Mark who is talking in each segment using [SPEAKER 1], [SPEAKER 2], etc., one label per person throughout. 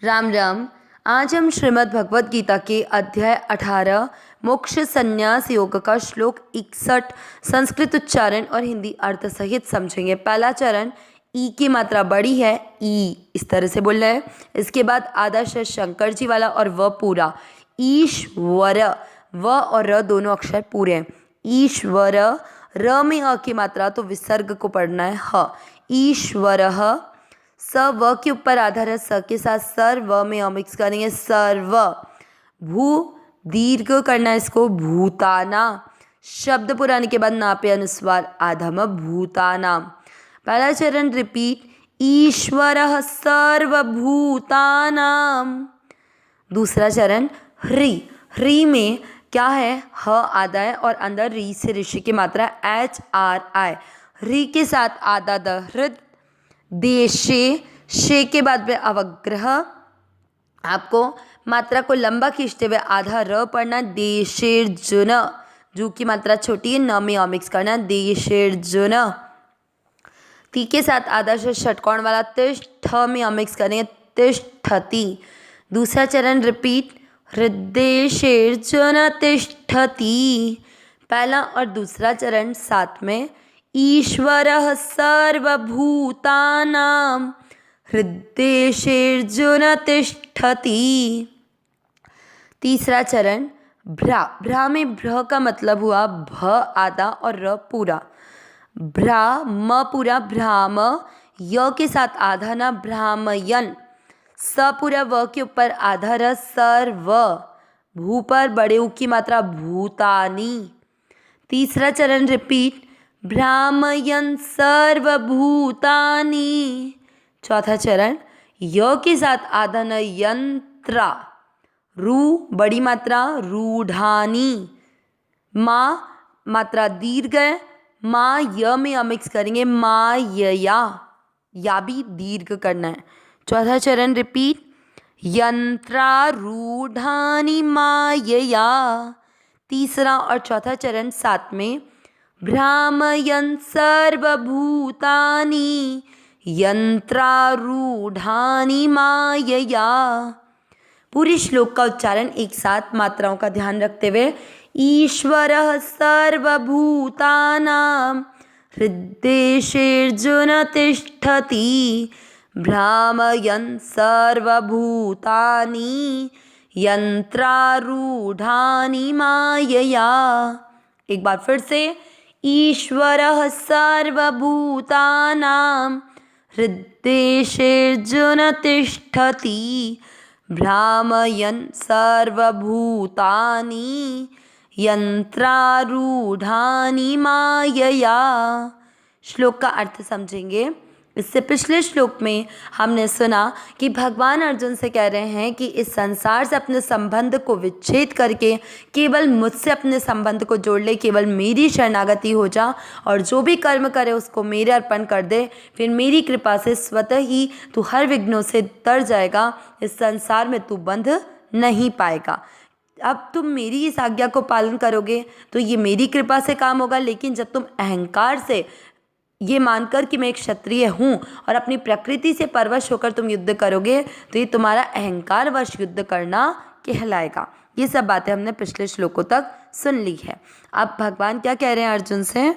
[SPEAKER 1] राम राम। आज हम श्रीमद् भगवत गीता के अध्याय 18 मोक्ष संन्यास योग का श्लोक 61 संस्कृत उच्चारण और हिंदी अर्थ सहित समझेंगे। पहला चरण ई की मात्रा बड़ी है, ई इस तरह से बोल रहे हैं। इसके बाद आदर्श शंकर जी वाला और व पूरा ईश्वर, व और र दोनों अक्षर पूरे हैं। ईश्वर, र में अ की मात्रा तो विसर्ग को पढ़ना है ह। ईश्वर, स व के ऊपर आधार है, स के साथ सर, व में अ मिक्स करेंगे सर्व। भू दीर्घ करना है इसको, भूताना। शब्द पुराने के बाद ना पे अनुस्वार आधम, भूतानाम। पहला चरण रिपीट, ईश्वरः सर्वभूतानाम। दूसरा चरण ह्री, ह्री में क्या है, ह आधा है और अंदर री से ऋषि की मात्रा एच आर आई। ह्री के साथ आधा द हृद, देशे, शे के बाद में अवग्रह। आपको मात्रा को लंबा खींचते हुए आधा र पढ़ना, देशेर्जुन। जू की मात्रा छोटी है, न में मिक्स करना, देशेर्जुन। ती के साथ आधा से षटकोण वाला तिष्ठ में मिक्स करेंगे, तिष्ठति। दूसरा चरण रिपीट, हृदेशेर्जुन तिष्ठति। पहला और दूसरा चरण साथ में, ईश्वरः सर्वभूतानां हृदेशेर्जुन तिष्ठति। तीसरा चरण भ्रा, भ्रा में भ्र का मतलब हुआ भ आधा और र पूरा। भ्रा म पूरा, भ्राम। य के साथ आधा ना, भ्रामयन। स पूरा, व के ऊपर आधा र, सर्व। भू पर बड़े ऊ की मात्रा, भूतानी। तीसरा चरण रिपीट, भ्रामयन सर्वभूतानि। चौथा चरण य के साथ आधा न, यंत्रा। रू बड़ी मात्रा, रूढ़ानी। माँ मात्रा दीर्घ है, माँ य में अमिक्स करेंगे, मायया, या भी दीर्घ करना है। चौथा चरण रिपीट, यंत्रारूढ़ानि मायया। तीसरा और चौथा चरण साथ में, भ्रामयन् सर्वभूतानि यंत्रारूढ़ानि मायया। पूरी श्लोक का उच्चारण एक साथ मात्राओं का ध्यान रखते हुए, ईश्वरः सर्वभूतानां हृदेशेर्जुन तिष्ठति भ्रामयन् सर्वभूतानि यंत्रारूढ़ानि मायया। एक बार फिर से, ईश्वरः सर्वभूतानां हृदेशेर्जुन तिष्ठति भ्रामयन् सर्वभूतानि यंत्रारूढ़ानि मायया। श्लोक का अर्थ समझेंगे। इससे पिछले श्लोक में हमने सुना कि भगवान अर्जुन से कह रहे हैं कि इस संसार से अपने संबंध को विच्छेद करके केवल मुझसे अपने संबंध को जोड़ ले, केवल मेरी शरणागति हो जा और जो भी कर्म करे उसको मेरे अर्पण कर दे, फिर मेरी कृपा से स्वतः ही तू हर विघ्नों से तर जाएगा। इस संसार में तू बंध नहीं पाएगा। अब तुम मेरी इस आज्ञा को पालन करोगे तो ये मेरी कृपा से काम होगा, लेकिन जब तुम अहंकार से ये मानकर कि मैं एक क्षत्रिय हूँ और अपनी प्रकृति से परवश होकर तुम युद्ध करोगे तो ये तुम्हारा अहंकार वश युद्ध करना कहलाएगा। ये सब बातें हमने पिछले श्लोकों तक सुन ली है। अब भगवान क्या कह रहे हैं अर्जुन से,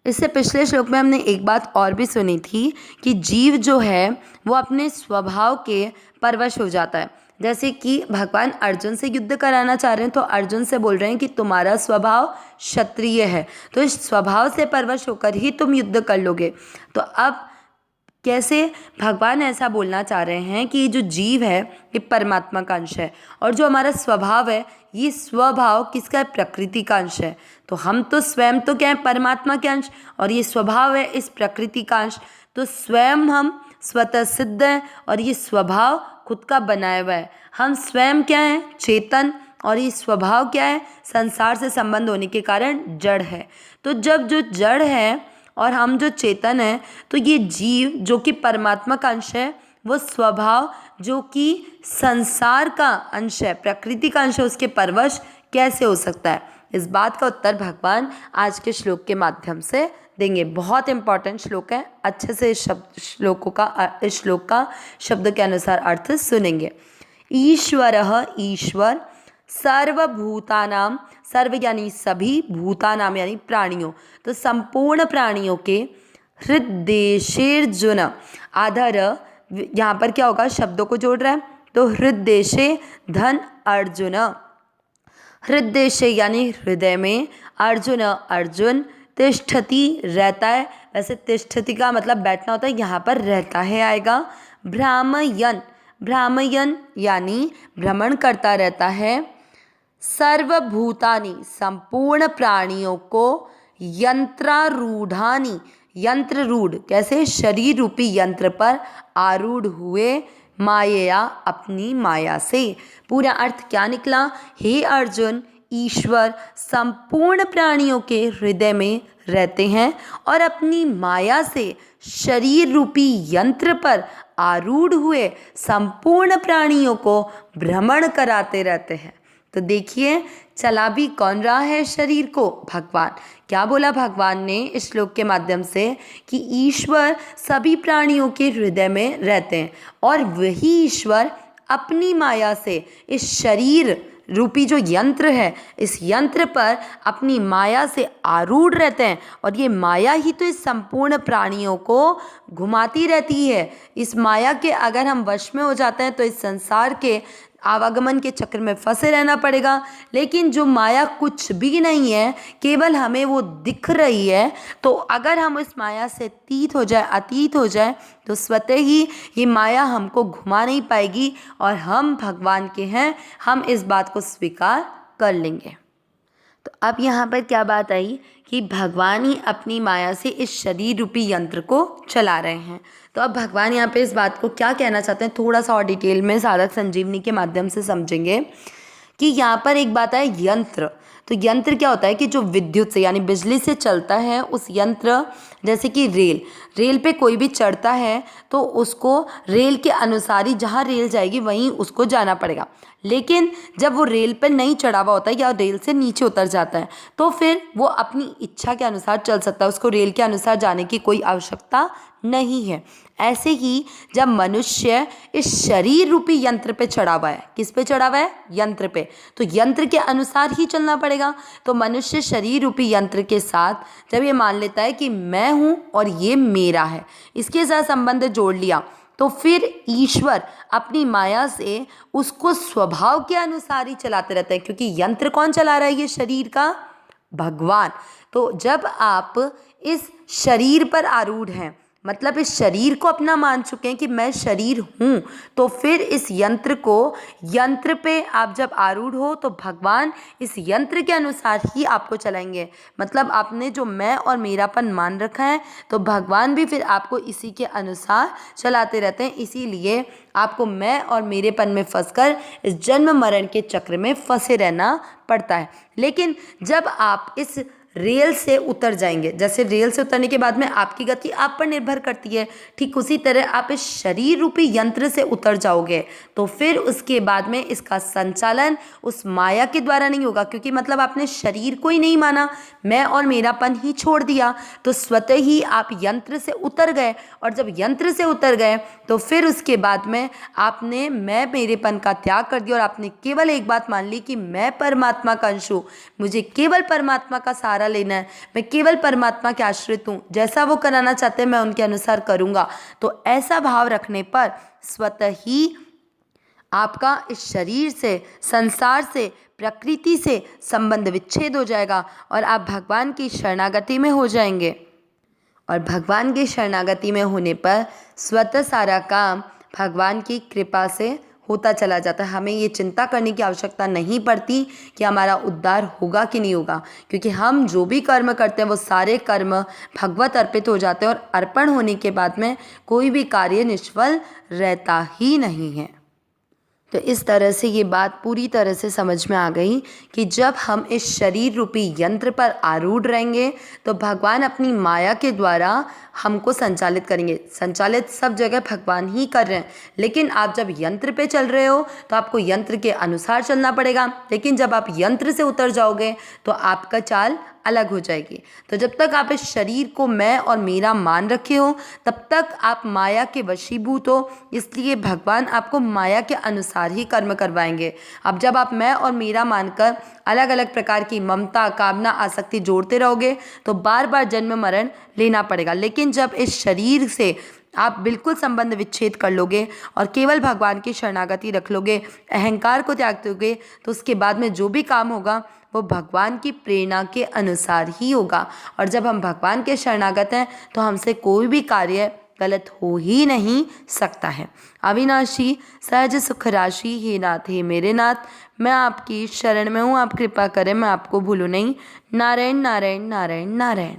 [SPEAKER 1] इससे पिछले श्लोक में हमने एक बात और भी सुनी थी कि जीव जो है वो अपने स्वभाव के परवश हो जाता है। जैसे कि भगवान अर्जुन से युद्ध कराना चाह रहे हैं तो अर्जुन से बोल रहे हैं कि तुम्हारा स्वभाव क्षत्रिय है, तो इस स्वभाव से परवश होकर ही तुम युद्ध कर लोगे। तो अब कैसे भगवान ऐसा बोलना चाह रहे हैं कि जो जीव है ये परमात्मा का अंश है और जो हमारा स्वभाव है ये स्वभाव किसका है, प्रकृति का अंश है। तो हम तो स्वयं तो क्या है, परमात्मा के अंश, और ये स्वभाव है इस प्रकृति का अंश। तो स्वयं हम स्वतः सिद्ध हैं और ये स्वभाव खुद का बनाया हुआ है। हम स्वयं क्या है, चेतन, और ये स्वभाव क्या है, संसार से संबंध होने के कारण जड़ है। तो जब जो जड़ है और हम जो चेतन है, तो ये जीव जो कि परमात्मा का अंश है, वो स्वभाव जो कि संसार का अंश है, प्रकृति का अंश है, उसके परवश कैसे हो सकता है। इस बात का उत्तर भगवान आज के श्लोक के माध्यम से देंगे। बहुत इंपॉर्टेंट श्लोक है, अच्छे से इस श्लोक का शब्द के अनुसार अर्थ सुनेंगे। ईश्वरः ईश्वर, सर्वभूतानां, सर्व यानी सभी, भूतानाम यानी प्राणियों, तो संपूर्ण प्राणियों के, हृद्देशेर्जुन, आधार यहाँ पर क्या होगा, शब्दों को जोड़ रहा है, तो हृद्देशे धन अर्जुन, हृद्देशे यानी हृदय में, अर्जुन अर्जुन, तिष्ठति रहता है, वैसे तिष्ठति का मतलब बैठना होता है, यहाँ पर रहता है आएगा। भ्रामयन, भ्रामयन यानी भ्रमण करता रहता है। सर्वभूतानि, संपूर्ण प्राणियों को, यंत्रारूढ़ानि, यंत्ररूढ़ कैसे, शरीर रूपी यंत्र पर आरूढ़ हुए, माया अपनी माया से। पूरा अर्थ क्या निकला, हे अर्जुन, ईश्वर संपूर्ण प्राणियों के हृदय में रहते हैं और अपनी माया से शरीर रूपी यंत्र पर आरूढ़ हुए संपूर्ण प्राणियों को भ्रमण कराते रहते हैं। तो देखिए चला भी कौन रहा है शरीर को, भगवान। क्या बोला भगवान ने इस श्लोक के माध्यम से कि ईश्वर सभी प्राणियों के हृदय में रहते हैं और वही ईश्वर अपनी माया से इस शरीर रूपी जो यंत्र है, इस यंत्र पर अपनी माया से आरूढ़ रहते हैं और ये माया ही तो इस संपूर्ण प्राणियों को घुमाती रहती है। इस माया के अगर हम वश में हो जाते हैं तो इस संसार के आवागमन के चक्र में फंसे रहना पड़ेगा। लेकिन जो माया कुछ भी नहीं है, केवल हमें वो दिख रही है, तो अगर हम इस माया से अतीत हो जाए तो स्वतः ही ये माया हमको घुमा नहीं पाएगी और हम भगवान के हैं, हम इस बात को स्वीकार कर लेंगे। तो अब यहाँ पर क्या बात आई कि भगवान ही अपनी माया से इस शरीर रूपी यंत्र को चला रहे हैं। तो अब भगवान यहाँ पे इस बात को क्या कहना चाहते हैं, थोड़ा सा और डिटेल में साधक संजीवनी के माध्यम से समझेंगे कि यहाँ पर एक बात है यंत्र। तो यंत्र क्या होता है कि जो विद्युत से यानी बिजली से चलता है, उस यंत्र, जैसे कि रेल पे कोई भी चढ़ता है तो उसको रेल के अनुसार ही जहाँ रेल जाएगी वहीं उसको जाना पड़ेगा। लेकिन जब वो रेल पर नहीं चढ़ा हुआ होता है या रेल से नीचे उतर जाता है तो फिर वो अपनी इच्छा के अनुसार चल सकता है, उसको रेल के अनुसार जाने की कोई आवश्यकता नहीं है। ऐसे ही जब मनुष्य इस शरीर रूपी यंत्र पे चढ़ा हुआ है, किस पे चढ़ा हुआ है, यंत्र पे, तो यंत्र के अनुसार ही चलना पड़ेगा। तो मनुष्य शरीर रूपी यंत्र के साथ जब ये मान लेता है कि मैं हूँ और ये मेरा है, इसके साथ संबंध जोड़ लिया, तो फिर ईश्वर अपनी माया से उसको स्वभाव के अनुसार ही चलाते रहते हैं। क्योंकि यंत्र कौन चला रहा है, ये शरीर का भगवान। तो जब आप इस शरीर पर आरूढ़ हैं, मतलब इस शरीर को अपना मान चुके हैं कि मैं शरीर हूँ, तो फिर इस यंत्र पे आप जब आरूढ़ हो तो भगवान इस यंत्र के अनुसार ही आपको चलाएंगे। मतलब आपने जो मैं और मेरापन मान रखा है तो भगवान भी फिर आपको इसी के अनुसार चलाते रहते हैं। इसीलिए आपको मैं और मेरेपन में फंसकर इस जन्म मरण के चक्र में फंसे रहना पड़ता है। लेकिन जब आप इस रेल से उतर जाएंगे, जैसे रेल से उतरने के बाद में आपकी गति आप पर निर्भर करती है, ठीक उसी तरह आप इस शरीर रूपी यंत्र से उतर जाओगे तो फिर उसके बाद में इसका संचालन उस माया के द्वारा नहीं होगा। क्योंकि मतलब आपने शरीर को ही नहीं माना, मैं और मेरापन ही छोड़ दिया, तो स्वतः ही आप यंत्र से उतर गए। और जब यंत्र से उतर गए तो फिर उसके बाद में आपने मैं मेरेपन का त्याग कर दिया और आपने केवल एक बात मान ली कि मैं परमात्मा का अंश हूँ, मुझे केवल परमात्मा का सहारा लेना है, मैं केवल परमात्मा के आश्रित हूँ, जैसा वो कराना चाहते हैं मैं उनके अनुसार करूँगा। तो ऐसा भाव रखने पर स्वतः ही आपका इस शरीर से, संसार से, प्रकृति से संबंध विच्छेद हो जाएगा और आप भगवान की शरणागति में हो जाएंगे। और भगवान की शरणागति में होने पर स्वतः सारा काम भगवान की कृपा से होता चला जाता है। हमें ये चिंता करने की आवश्यकता नहीं पड़ती कि हमारा उद्धार होगा कि नहीं होगा, क्योंकि हम जो भी कर्म करते हैं वो सारे कर्म भगवत अर्पित हो जाते हैं और अर्पण होने के बाद में कोई भी कार्य निष्फल रहता ही नहीं है। तो इस तरह से ये बात पूरी तरह से समझ में आ गई कि जब हम इस शरीर रूपी यंत्र पर आरूढ़ रहेंगे तो भगवान अपनी माया के द्वारा हमको संचालित करेंगे। संचालित सब जगह भगवान ही कर रहे हैं, लेकिन आप जब यंत्र पे चल रहे हो तो आपको यंत्र के अनुसार चलना पड़ेगा। लेकिन जब आप यंत्र से उतर जाओगे तो आपका चाल अलग हो जाएगी। तो जब तक आप इस शरीर को मैं और मेरा मान रखे हो तब तक आप माया के वशीभूत हो, इसलिए भगवान आपको माया के अनुसार ही कर्म करवाएंगे। अब जब आप मैं और मेरा मानकर अलग अलग प्रकार की ममता, कामना, आसक्ति जोड़ते रहोगे तो बार बार जन्म मरण लेना पड़ेगा। लेकिन जब इस शरीर से आप बिल्कुल संबंध विच्छेद कर लोगे और केवल भगवान की शरणागति रख लोगे, अहंकार को त्याग दोगे, तो उसके बाद में जो भी काम होगा वो भगवान की प्रेरणा के अनुसार ही होगा। और जब हम भगवान के शरणागत हैं तो हमसे कोई भी कार्य गलत हो ही नहीं सकता है। अविनाशी सहज सुख राशि हे नाथ, हे मेरे नाथ, मैं आपकी शरण में हूँ, आप कृपा करें मैं आपको भूलूँ नहीं। नारायण नारायण नारायण नारायण।